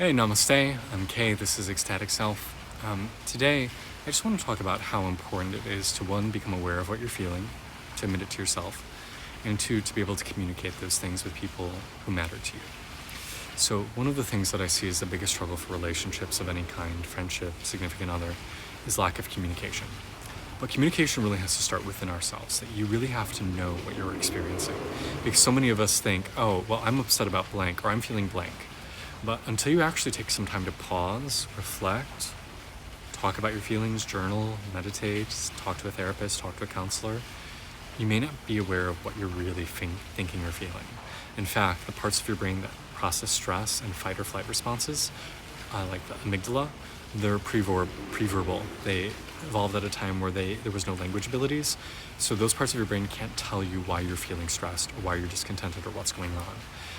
Hey, Namaste. I'm Kay. This is Ecstatic Self. Today, I just want to talk about how important it is to, one, become aware of what you're feeling, to admit it to yourself, and two, to be able to communicate those things with people who matter to you. So, one of the things that I see as the biggest struggle for relationships of any kind, friendship, significant other, is lack of communication. But communication really has to start within ourselves, that you really have to know what you're experiencing. Because so many of us think, oh, well, I'm upset about blank, or I'm feeling blank. But until you actually take some time to pause, reflect, talk about your feelings, journal, meditate, talk to a therapist, talk to a counselor, you may not be aware of what you're really thinking or feeling. In fact, the parts of your brain that process stress and fight or flight responses, like the amygdala, they're preverbal. They evolved at a time where there was no language abilities. So those parts of your brain can't tell you why you're feeling stressed or why you're discontented or what's going on.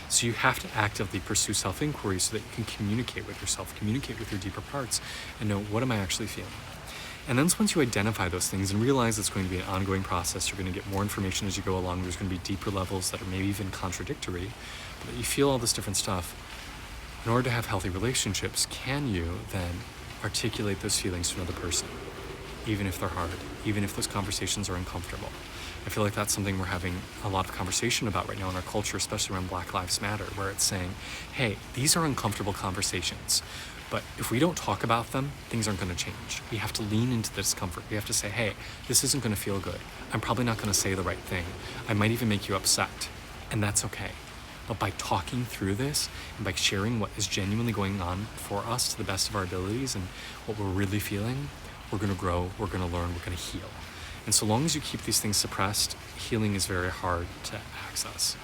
So you have to actively pursue self-inquiry so that you can communicate with yourself, communicate with your deeper parts, and know, what am I actually feeling? And then once you identify those things and realize it's going to be an ongoing process, you're going to get more information as you go along, there's going to be deeper levels that are maybe even contradictory, but that you feel all this different stuff. In order to have healthy relationships, can you then articulate those feelings to another person, even if they're hard, even if those conversations are uncomfortable? I feel like that's something we're having a lot of conversation about right now in our culture, especially around Black Lives Matter, where it's saying, hey, these are uncomfortable conversations, but if we don't talk about them, things aren't going to change. We have to lean into the discomfort. We have to say, hey, this isn't going to feel good. I'm probably not going to say the right thing. I might even make you upset, and that's okay. But by talking through this and by sharing what is genuinely going on for us to the best of our abilities and what we're really feeling, we're going to grow, we're going to learn, we're going to heal. And so long as you keep these things suppressed, healing is very hard to access.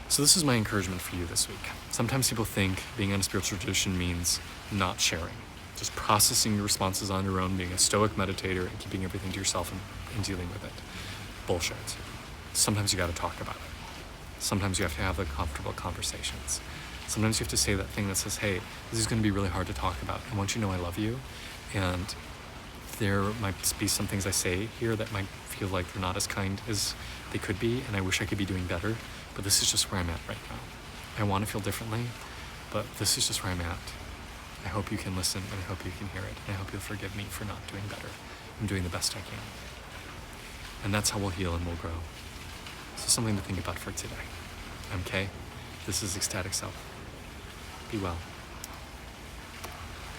So this is my encouragement for you this week. Sometimes people think being on a spiritual tradition means not sharing, just processing your responses on your own, being a stoic meditator and keeping everything to yourself and dealing with it. Bullshit. Sometimes you got to talk about it. Sometimes you have to have the comfortable conversations. Sometimes you have to say that thing that says, hey, this is going to be really hard to talk about. I want you to know I love you. And there might be some things I say here that might feel like they're not as kind as they could be, and I wish I could be doing better, but this is just where I'm at right now. I want to feel differently, but this is just where I'm at. I hope you can listen, and I hope you can hear it, and I hope you'll forgive me for not doing better. I'm doing the best I can. And that's how we'll heal and we'll grow. So something to think about for today. I'm Kay. This is Ecstatic Self. Be well.